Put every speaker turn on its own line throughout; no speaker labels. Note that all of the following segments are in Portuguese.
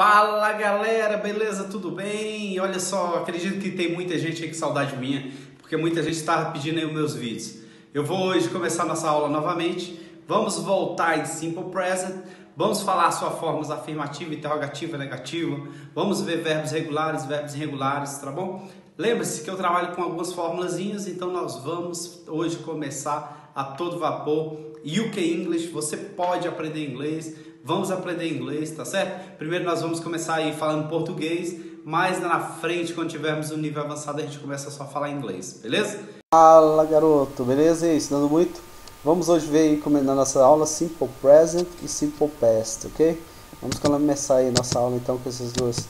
Fala galera, beleza? Tudo bem? Olha só, acredito que tem muita gente aí com saudade minha, porque muita gente estava pedindo aí os meus vídeos. Eu vou hoje começar nossa aula novamente. Vamos voltar em Simple Present. Vamos falar sua formas afirmativa, interrogativa, negativa. Vamos ver verbos regulares, verbos irregulares, tá bom? Lembre-se que eu trabalho com algumas formulazinhas, então nós vamos hoje começar a todo vapor. UK English, você pode aprender inglês. Vamos aprender inglês, tá certo? Primeiro nós vamos começar aí falando português, mas na frente, quando tivermos um nível avançado, a gente começa só a falar inglês, beleza?
Fala garoto, beleza? E aí, estudando muito? Vamos hoje ver aí como é na nossa aula Simple Present e Simple Past, ok? Vamos começar aí nossa aula então com esses dois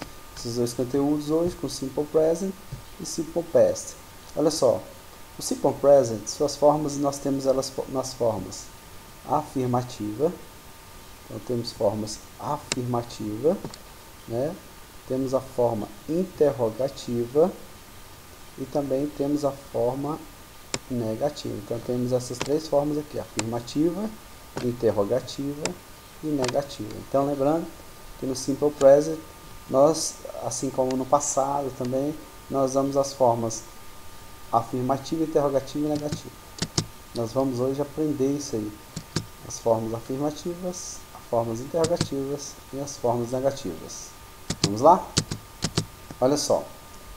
conteúdos hoje, com Simple Present e Simple Past. Olha só, o Simple Present, suas formas, nós temos elas nas formas afirmativa. Então temos formas afirmativa, né? Temos a forma interrogativa e também temos a forma negativa. Então temos essas três formas aqui: afirmativa, interrogativa e negativa. Então lembrando que no Simple Present nós, assim como no passado também, nós usamos as formas afirmativa, interrogativa e negativa. Nós vamos hoje aprender isso aí: as formas afirmativas, formas interrogativas e as formas negativas. Vamos lá? Olha só,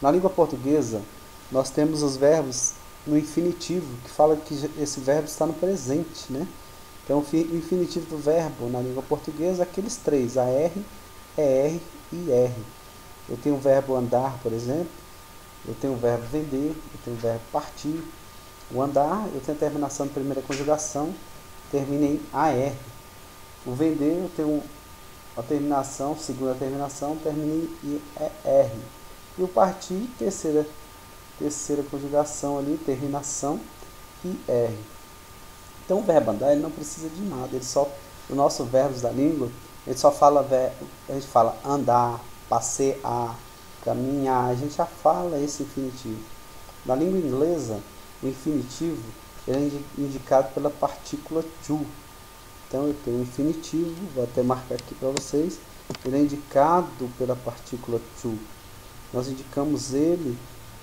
na língua portuguesa nós temos os verbos no infinitivo, que fala que esse verbo está no presente, né? Então o infinitivo do verbo na língua portuguesa é aqueles três: AR, ER e R. Eu tenho o verbo andar, por exemplo, eu tenho o verbo vender, eu tenho o verbo partir. O andar, eu tenho a terminação de primeira conjugação, termina em AR. O vender, eu tenho a terminação, segunda terminação, termina em ER. E o partir, terceira conjugação ali, terminação, IR. Então o verbo andar, ele não precisa de nada, ele só, o nosso verbos da língua, ele só fala, a gente fala andar, passear, caminhar, a gente já fala esse infinitivo. Na língua inglesa, o infinitivo, ele é indicado pela partícula to. Então eu tenho o infinitivo, vou até marcar aqui para vocês, ele é indicado pela partícula to. Nós indicamos ele,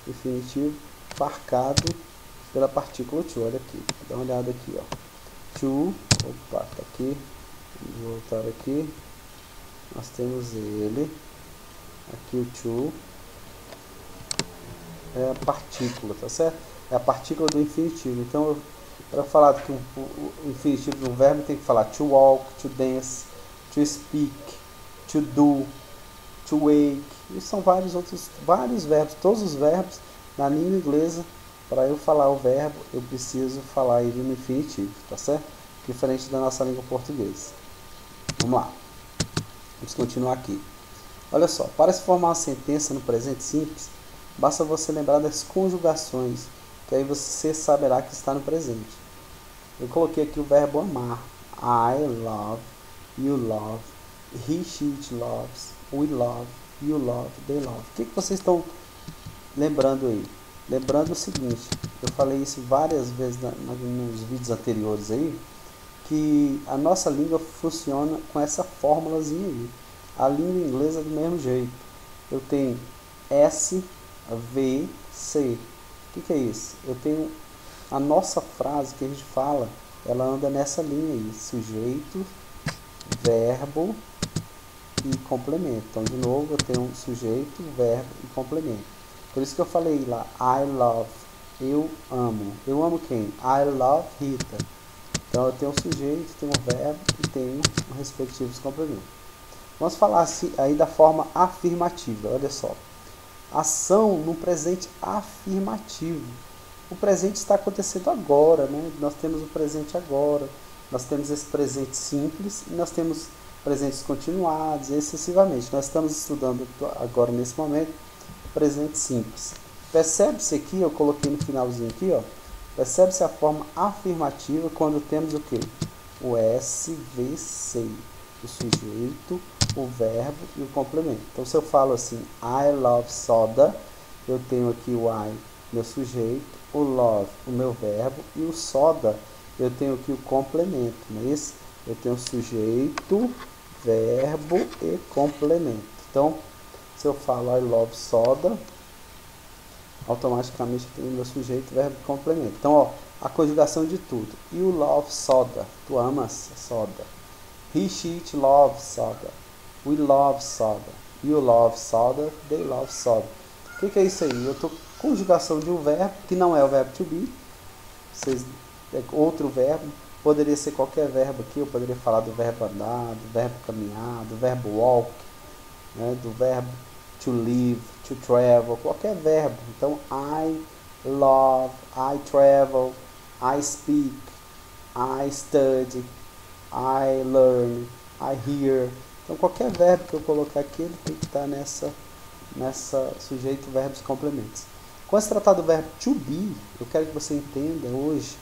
infinitivo, marcado pela partícula to. Olha aqui, dá uma olhada aqui, ó. To, opa, tá aqui, vou voltar aqui, nós temos ele, aqui o to, é a partícula, tá certo? É a partícula do infinitivo. Então para falar que o infinitivo de um verbo tem que falar to walk, to dance, to speak, to do, to wake. E são vários verbos. Todos os verbos na língua inglesa, para eu falar o verbo, eu preciso falar ele no infinitivo, tá certo? Diferente da nossa língua portuguesa. Vamos lá. Vamos continuar aqui. Olha só, para se formar uma sentença no presente simples, basta você lembrar das conjugações, que aí você saberá que está no presente. Eu coloquei aqui o verbo amar. I love, you love, he, she, it loves, we love, you love, they love. O que vocês estão lembrando aí? Lembrando o seguinte, eu falei isso várias vezes nos vídeos anteriores aí, que a nossa língua funciona com essa fórmulazinha aí. A língua inglesa é do mesmo jeito. Eu tenho S, V, C. O que é isso? Eu tenho a nossa frase que a gente fala, ela anda nessa linha aí: sujeito, verbo e complemento. Então, de novo, eu tenho um sujeito, verbo e complemento. Por isso que eu falei lá, I love, eu amo. Eu amo quem? I love Rita. Então, eu tenho um sujeito, tenho um verbo e tenho os respectivos complementos. Vamos falar assim, aí da forma afirmativa. Olha só. Ação no presente afirmativo. O presente está acontecendo agora, né? Nós temos o presente agora, nós temos esse presente simples e nós temos presentes continuados e excessivamente. Nós estamos estudando agora, nesse momento, presente simples. Percebe-se aqui, eu coloquei no finalzinho aqui, ó. Percebe-se a forma afirmativa quando temos o quê? O SVC, o sujeito, o verbo e o complemento. Então, se eu falo assim, I love soda, eu tenho aqui o I, meu sujeito, o love, o meu verbo, e o soda, eu tenho aqui o complemento, não é isso? Eu tenho sujeito, verbo e complemento. Então, se eu falo I love soda, automaticamente tem o meu sujeito, verbo e complemento. Então, ó, a conjugação de tudo. You love soda. Tu amas soda. He, she, it loves soda. We love soda. You love soda. They love soda. O que é isso aí? Eu estou conjugação de um verbo que não é o verbo to be. É outro verbo. Poderia ser qualquer verbo aqui. Eu poderia falar do verbo andar, do verbo caminhar, do verbo walk, né, do verbo to live, to travel, qualquer verbo. Então, I love, I travel, I speak, I study, I learn, I hear. Então, qualquer verbo que eu colocar aqui, ele tem que estar nessa sujeito, verbos e complementos. Quando se tratar do verbo to be, eu quero que você entenda hoje,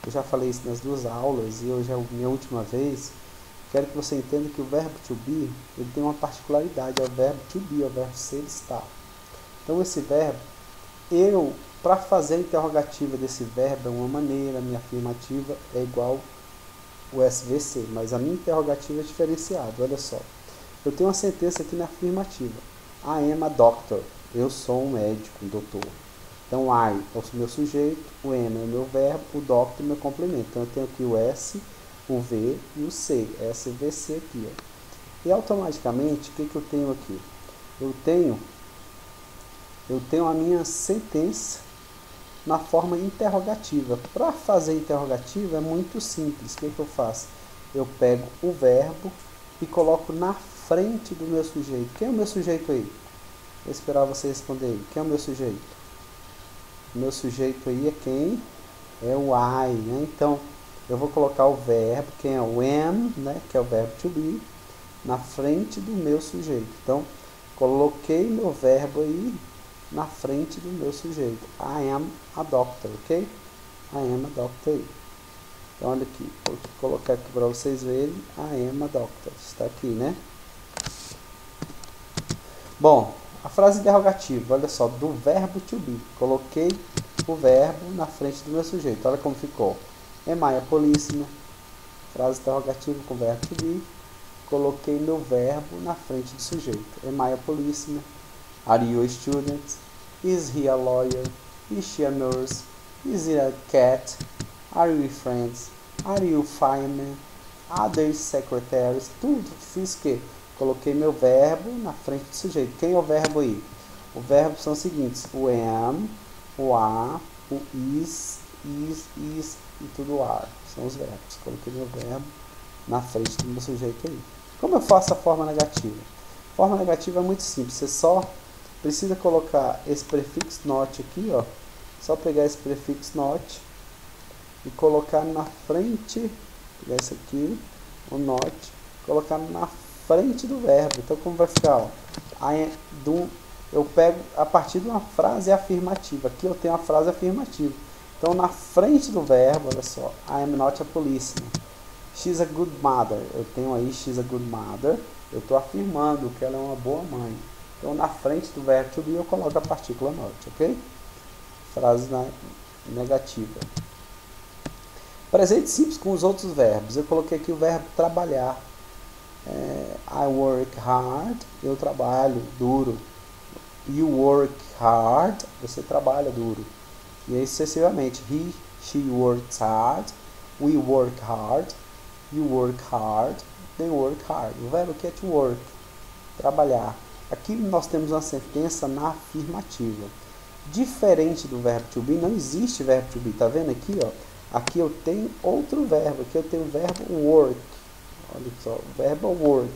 eu já falei isso nas duas aulas e hoje é a minha última vez, quero que você entenda que o verbo to be, ele tem uma particularidade, é o verbo to be, é o verbo ser, estar. Então esse verbo, para fazer a interrogativa desse verbo é uma maneira, a minha afirmativa é igual o SVC, mas a minha interrogativa é diferenciada, olha só. Eu tenho uma sentença aqui na afirmativa. I am a doctor, eu sou um médico, um doutor. Então I é o meu sujeito, o am é o meu verbo, o doctor é o meu complemento. Então eu tenho aqui o S, o V e o C, SVC aqui, ó. E automaticamente, o que eu tenho aqui? Eu tenho a minha sentença na forma interrogativa. Para fazer interrogativa é muito simples. O que eu faço? Eu pego o verbo e coloco na frente do meu sujeito. Quem é o meu sujeito aí? Vou esperar você responder aí. Quem é o meu sujeito? O meu sujeito aí é quem? É o I, né? Então, eu vou colocar o verbo, quem é o am, né, que é o verbo to be, na frente do meu sujeito. Então, coloquei meu verbo aí na frente do meu sujeito. I am a doctor, ok? I am a doctor. Então, olha aqui, vou colocar aqui para vocês verem. I am a doctor. Está aqui, né? Bom, a frase interrogativa, olha só, do verbo to be. Coloquei o verbo na frente do meu sujeito. Olha como ficou. Am I a policeman? Frase interrogativa com verbo to be. Coloquei meu verbo na frente do sujeito. Am I a policeman? Are you a student? Is he a lawyer? Is she a nurse? Is it a cat? Are you friends? Are you fireman? Are they secretaries? Tudo. Fiz o quê? Coloquei meu verbo na frente do sujeito. Quem é o verbo aí? O verbo são os seguintes. O am, o are, o is e tudo are. São os verbos. Coloquei meu verbo na frente do meu sujeito aí. Como eu faço a forma negativa? A forma negativa é muito simples. Você só precisa colocar esse prefixo not aqui, ó. Só pegar esse prefixo not e colocar na frente, pegar esse aqui, o not, colocar na frente do verbo. Então como vai ficar? Ó, eu pego a partir de uma frase afirmativa. Aqui eu tenho a frase afirmativa. Então na frente do verbo, olha só, I am not a policeman. She's a good mother. Eu tenho aí she's a good mother. Eu estou afirmando que ela é uma boa mãe. Então na frente do verbo to be eu coloco a partícula not, ok? Frase negativa. Presente simples com os outros verbos. Eu coloquei aqui o verbo trabalhar. I work hard. Eu trabalho duro. You work hard. Você trabalha duro. E aí sucessivamente. He, she works hard. We work hard. You work hard. They work hard. O verbo aqui é to work. Trabalhar. Aqui nós temos uma sentença na afirmativa. Diferente do verbo to be, não existe verbo to be. Tá vendo aqui, ó? Aqui eu tenho outro verbo. Aqui eu tenho o verbo work. Olha só, o verbo work.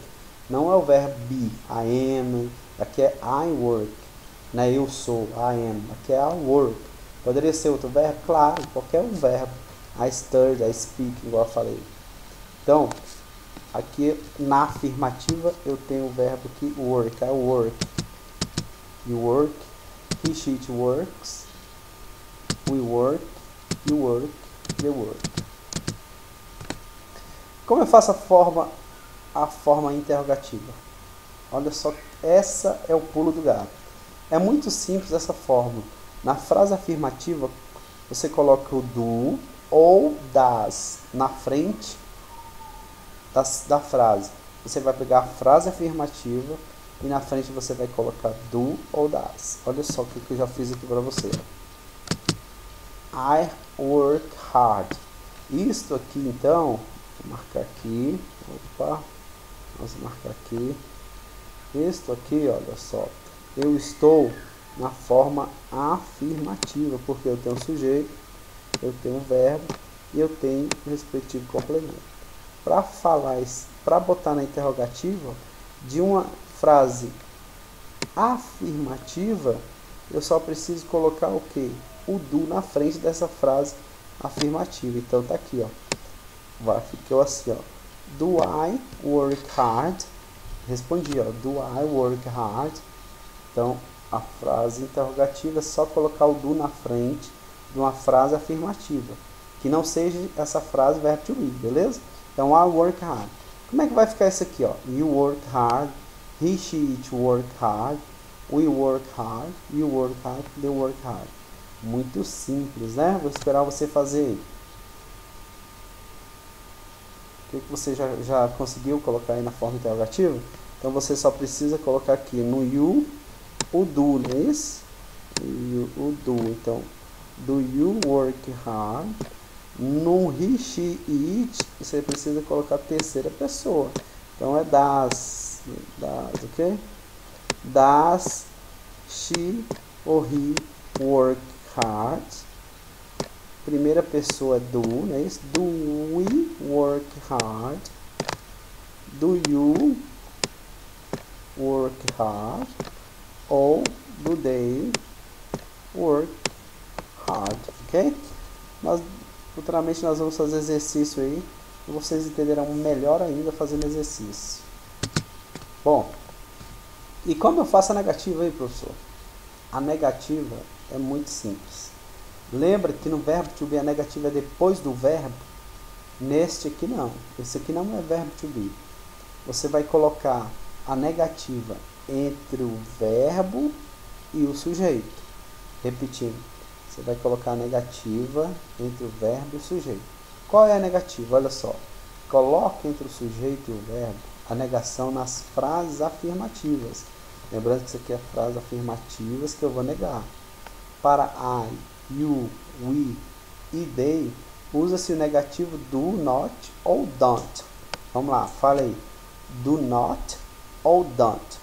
Não é o verbo be. I am. Aqui é I work. Não é eu sou. I am. Aqui é I work. Poderia ser outro verbo? Claro, qualquer um verbo. I study, I speak, igual eu falei. Então, aqui na afirmativa eu tenho o verbo aqui work. I work. You work. He, she, it works. We work. You work. They work. Como eu faço a forma interrogativa? Olha só, essa é o pulo do gato. É muito simples essa forma. Na frase afirmativa, você coloca o do ou das na frente da frase. Você vai pegar a frase afirmativa e na frente você vai colocar do ou das. Olha só o que eu já fiz aqui para você. I work hard. Isto aqui então, vou marcar aqui, opa, vamos marcar aqui. Isto aqui, olha só, eu estou na forma afirmativa, porque eu tenho um sujeito, eu tenho um verbo e eu tenho o respectivo complemento. Para falar isso, para botar na interrogativa de uma frase afirmativa, eu só preciso colocar o que? O do na frente dessa frase afirmativa. Então tá aqui, ó. Ficou assim, ó. Do I work hard? Respondi, ó. Do I work hard? Então a frase interrogativa é só colocar o do na frente de uma frase afirmativa, que não seja essa frase verbo to be, beleza? Então I work hard. Como é que vai ficar isso aqui, ó? You work hard, he, she, it work hard, we work hard, you work hard, they work hard. Muito simples, né? Vou esperar você fazer aí. O que você já conseguiu colocar aí na forma interrogativa? Então você só precisa colocar aqui no you o do, não é isso? O do. Então, do you work hard? No he, she, it, você precisa colocar a terceira pessoa. Então é das, ok? Das, she ou he work hard. Primeira pessoa é do, né? Do we work hard? Do you work hard? Ou do they work hard, ok? Futuramente nós vamos fazer exercício aí e vocês entenderão melhor ainda fazendo exercício. Bom, e como eu faço a negativa aí, professor? A negativa é muito simples. Lembra que no verbo to be a negativa é depois do verbo? Neste aqui não. Esse aqui não é verbo to be. Você vai colocar a negativa entre o verbo e o sujeito. Repetindo. Você vai colocar a negativa entre o verbo e o sujeito. Qual é a negativa? Olha só. Coloque entre o sujeito e o verbo a negação nas frases afirmativas. Lembrando que isso aqui é frases afirmativas que eu vou negar. Para I, you, we e they, usa-se o negativo do not ou don't. Vamos lá, fala aí. Do not ou don't.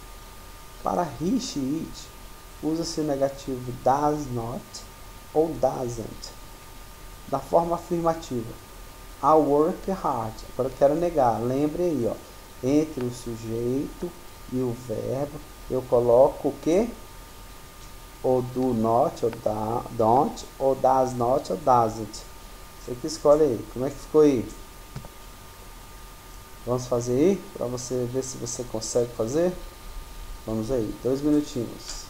Para he, she, it, usa-se o negativo does not ou doesn't. Da forma afirmativa. I work hard. Agora eu quero negar. Lembre aí, ó. Entre o sujeito e o verbo, eu coloco o que? Ou do not, ou don't, ou does not, ou doesn't. Você que escolhe aí. Como é que ficou aí? Vamos fazer aí? Para você ver se você consegue fazer. Vamos aí. 2 minutinhos.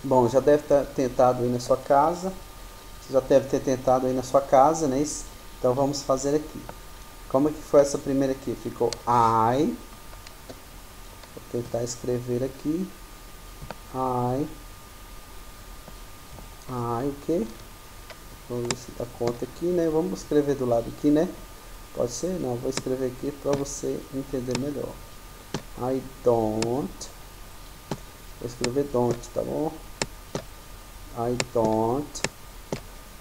Bom, já deve ter tentado aí na sua casa. Você já deve ter tentado aí na sua casa, né? Então vamos fazer aqui. Como é que foi essa primeira aqui? Ficou I. Vou tentar escrever aqui. O quê? Vamos ver se dá conta aqui, né? Vamos escrever do lado aqui, né? Pode ser? Não, vou escrever aqui para você entender melhor. I don't. Vou escrever don't, tá bom? I don't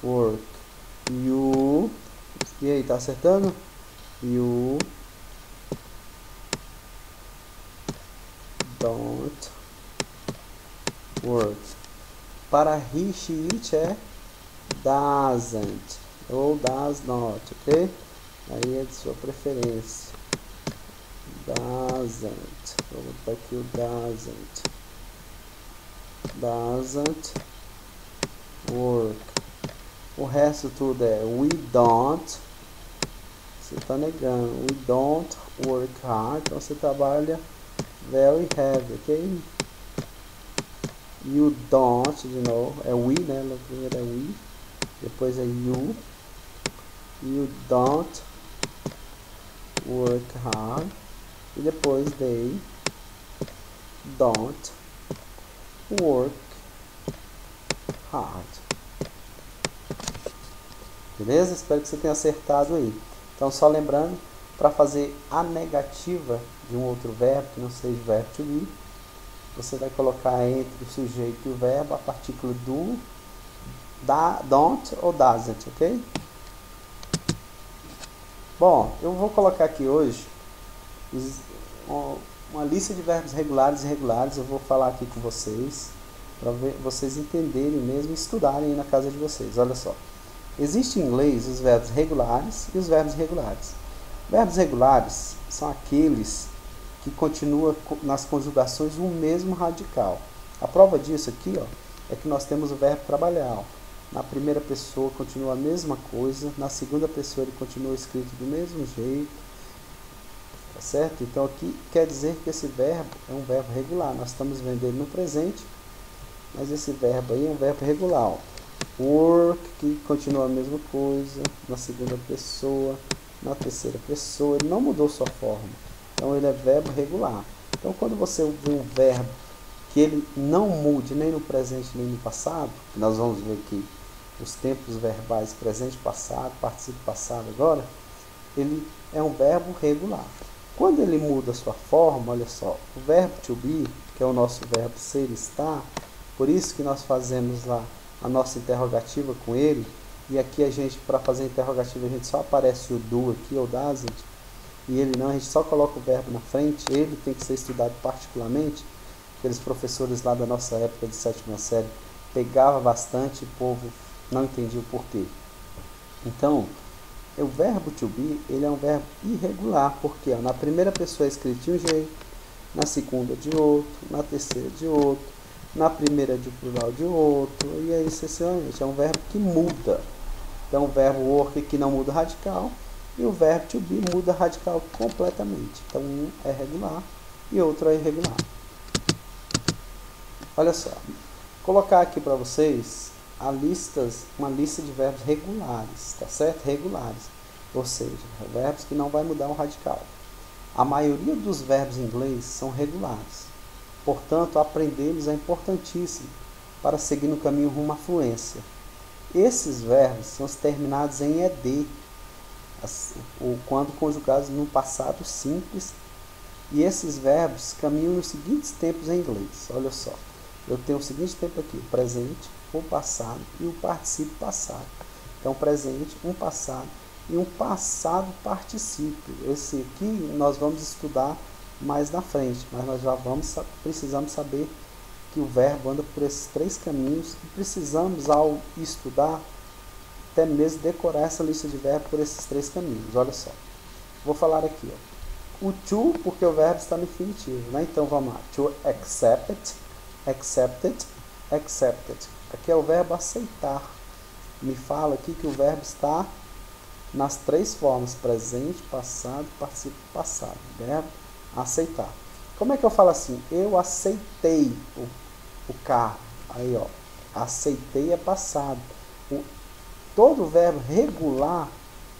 work. You. E aí, tá acertando? You don't work. Para he, she, it é doesn't ou does not, ok? Aí é de sua preferência. Doesn't. Vou botar aqui o doesn't. Doesn't work. O resto tudo é we don't. Você está negando. We don't work hard. Então você trabalha very heavy, ok? You don't, de novo. É we, né? Primeiro é we. Depois é you. You don't work hard. E depois they don't work hard. Beleza? Espero que você tenha acertado aí. Então, só lembrando, para fazer a negativa de um outro verbo, que não seja o verbo to be, você vai colocar entre o sujeito e o verbo a partícula do, don't ou doesn't, ok? Bom, eu vou colocar aqui hoje uma lista de verbos regulares e irregulares. Eu vou falar aqui com vocês, para vocês entenderem mesmo e estudarem aí na casa de vocês. Olha só, existe em inglês os verbos regulares e os verbos irregulares. Verbos regulares são aqueles que continuam nas conjugações o mesmo radical. A prova disso aqui, ó, é que nós temos o verbo trabalhar. Ó. Na primeira pessoa continua a mesma coisa, na segunda pessoa ele continua escrito do mesmo jeito, tá certo? Então aqui quer dizer que esse verbo é um verbo regular. Nós estamos vendo ele no presente, mas esse verbo aí é um verbo regular. Ó. Work, que continua a mesma coisa, na segunda pessoa, na terceira pessoa, ele não mudou sua forma. Então ele é verbo regular. Então quando você vê um verbo que ele não mude nem no presente nem no passado, nós vamos ver aqui os tempos verbais presente, passado, participo passado agora, ele é um verbo regular. Quando ele muda a sua forma, olha só, o verbo to be, que é o nosso verbo ser e estar, por isso que nós fazemos lá a nossa interrogativa com ele, e aqui a gente, para fazer a interrogativa, a gente só aparece o do aqui, ou doesn't, e ele não, a gente só coloca o verbo na frente. Ele tem que ser estudado particularmente. Aqueles professores lá da nossa época de 7ª série pegavam bastante, o povo não entendia o porquê. Então, o verbo to be, ele é um verbo irregular, porque ó, na primeira pessoa é escrito de um jeito, na segunda de outro, na terceira de outro, na primeira de plural de outro, e aí sucessivamente. É um verbo que muda. Então, o verbo work que não muda radical, e o verbo to be muda radical completamente. Então, um é regular e outro é irregular. Olha só, vou colocar aqui para vocês uma lista de verbos regulares, tá certo? Regulares, ou seja, verbos que não vai mudar o radical. A maioria dos verbos em inglês são regulares, portanto, aprendê-los é importantíssimo para seguir no caminho rumo à fluência. Esses verbos são os terminados em ed, ou quando conjugados no passado simples, e esses verbos caminham nos seguintes tempos em inglês. Olha só, eu tenho o seguinte tempo aqui: o presente, o passado e o particípio passado. Então, presente, um passado e um passado particípio. Esse aqui nós vamos estudar mais na frente, mas nós já precisamos saber que o verbo anda por esses três caminhos, e precisamos, ao estudar, até mesmo decorar essa lista de verbos por esses três caminhos. Olha só, vou falar aqui, ó. O to, porque o verbo está no infinitivo, né? Então vamos lá: to accept it, accepted, accepted. Aqui é o verbo aceitar. Me fala aqui que o verbo está nas três formas: presente, passado, particípio passado. Verbo aceitar. Como é que eu falo assim? Eu aceitei o carro. Aí, ó, aceitei é passado. Todo verbo regular,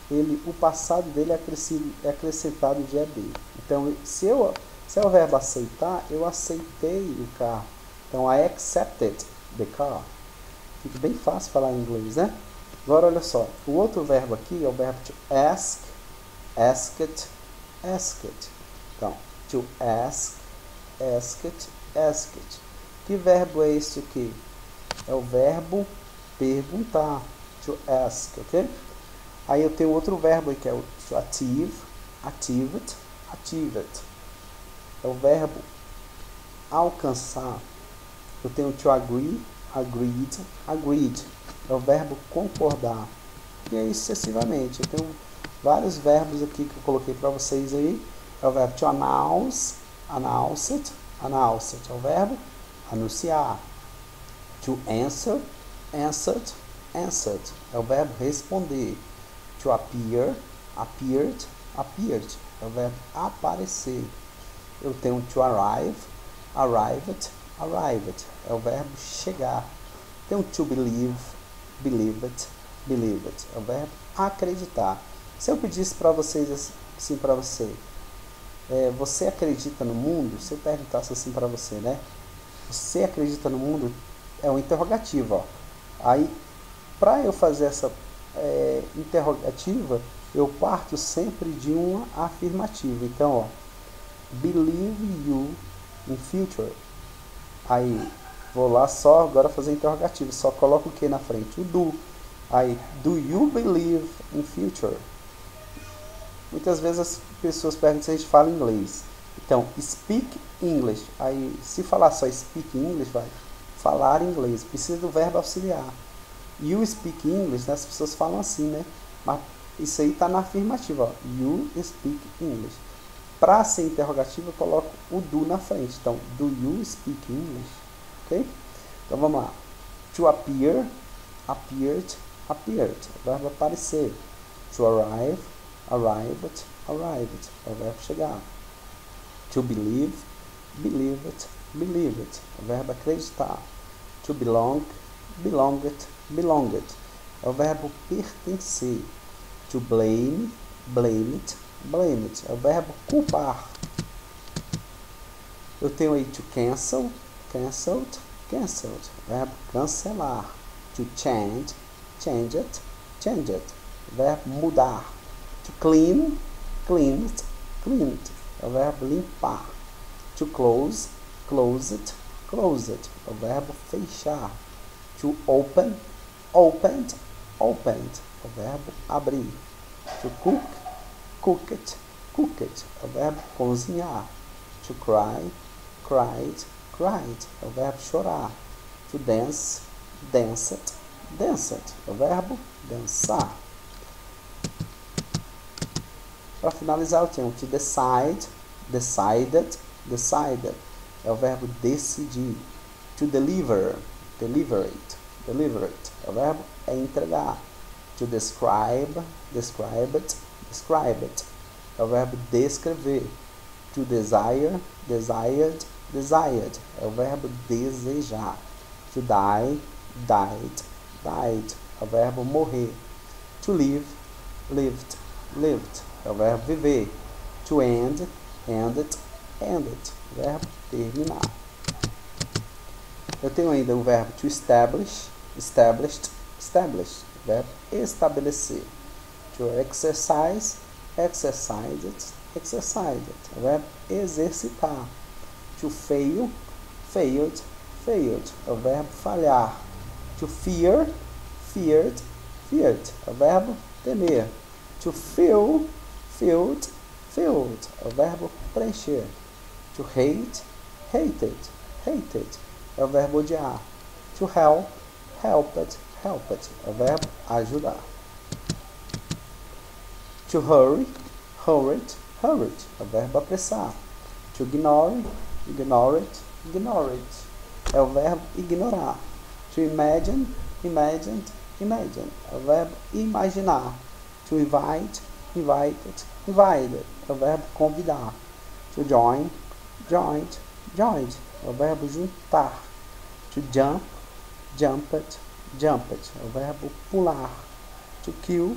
o passado dele é acrescentado de ed. Então, se é o verbo aceitar, eu aceitei o carro. Então, I accepted the car. Fica bem fácil falar em inglês, né? Agora, olha só. O outro verbo aqui é o verbo to ask, asked, asked. Então, to ask, asked, asked. Que verbo é este aqui? É o verbo perguntar. To ask, ok? Aí eu tenho outro verbo aí que é o to achieve, achieved, achieved. É o verbo alcançar. Eu tenho to agree, agreed, agreed. É o verbo concordar. E aí sucessivamente. Eu tenho vários verbos aqui que eu coloquei para vocês aí. É o verbo to announce, announced, announced. É o verbo anunciar. To answer, answered, answered. É o verbo responder. To appear, appeared, appeared. É o verbo aparecer. Eu tenho to arrive, arrived, arrived. É o verbo chegar. Tenho to believe, believed, believed. É o verbo acreditar. Se eu pedisse para vocês assim para você, você acredita no mundo? Se eu perguntasse assim para você, né? Você acredita no mundo? É um interrogativo, ó. Aí, para eu fazer essa interrogativa, eu parto sempre de uma afirmativa. Então, ó, believe you in future. Aí, vou lá só agora fazer interrogativo, só coloco o que na frente? O do. Aí, do you believe in future? Muitas vezes as pessoas perguntam se a gente fala inglês. Então, speak English. Aí, se falar só speak English, vai falar inglês. Precisa do verbo auxiliar. You speak English, né? As pessoas falam assim, né? Mas isso aí está na afirmativa, ó. You speak English. Para ser interrogativa, eu coloco o do na frente. Então, do you speak English? Ok? Então, vamos lá. To appear, appeared, appeared. O verbo aparecer. To arrive, arrived, arrived. É o verbo chegar. To believe, believed, believed. É o verbo acreditar. To belong, belonged, belonged. É o verbo pertencer. To blame, blamed, blamed. É o verbo culpar. Eu tenho aí to cancel, cancelled, cancelled. O verbo cancelar. To change, changed, changed. O verbo mudar. To clean, cleaned, cleaned. É o verbo limpar. To close, closed, closed. É o verbo fechar. To open, opened, opened. É o verbo abrir. To cook, cooked, cooked. É o verbo cozinhar. To cry, cried, cried. É o verbo chorar. To dance, danced, danced. É o verbo dançar. Para finalizar, eu tenho to decide, decided, decided. É o verbo decidir. To deliver, deliberate, deliberate. É o verbo entregar. To describe, described, described. É o verbo descrever. To desire, desired, desired. É o verbo desejar. To die, died, died. É o verbo morrer. To live, lived, lived. É o verbo viver. To end, ended, ended. O verbo terminar. Eu tenho ainda o verbo to establish, established, established. O verbo estabelecer. To exercise, exercised, exercised. O verbo exercitar. To fail, failed, failed. É o verbo falhar. To fear, feared, feared. É o verbo temer. To fill, filled, filled. É o verbo preencher. To hate, hated, hated. É o verbo odiar. To help, helped, helped. É o verbo ajudar. To hurry, hurried, hurried. É o verbo apressar. To ignore, ignored, ignored. É o verbo ignorar. To imagine, imagined, imagined. É o verbo imaginar. To invite, invited, invited. É o verbo convidar. To join, joined, joined. É o verbo juntar. To jump, jumped, jumped. É o verbo pular. To kill,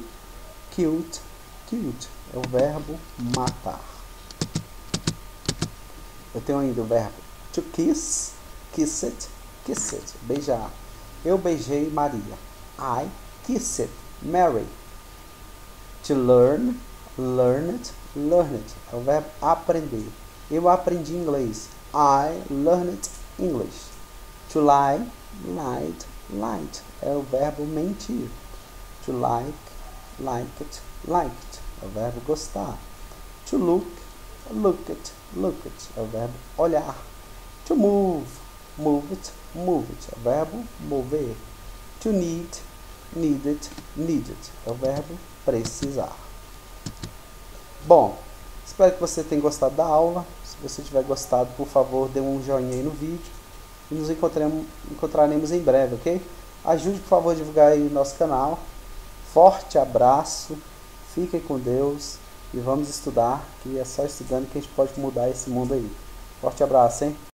killed, killed. É o verbo matar. Eu tenho ainda o verbo to kiss, kissed, kissed. Beijar. Eu beijei Maria. I kissed Mary. To learn, learned, learned. É o verbo aprender. Eu aprendi inglês. I learned English. To lie, lied, lied. É o verbo mentir. To like, liked, liked. É o verbo gostar. To look, looked, looked. É o verbo olhar. To move, moved, moved. É o verbo mover. To need, needed, needed. É o verbo precisar. Bom, espero que você tenha gostado da aula. Se você tiver gostado, por favor, dê um joinha aí no vídeo. E nos encontraremos em breve, ok? Ajude, por favor, a divulgar aí o nosso canal. Forte abraço. Fiquem com Deus. E vamos estudar, que é só estudando que a gente pode mudar esse mundo aí. Forte abraço, hein?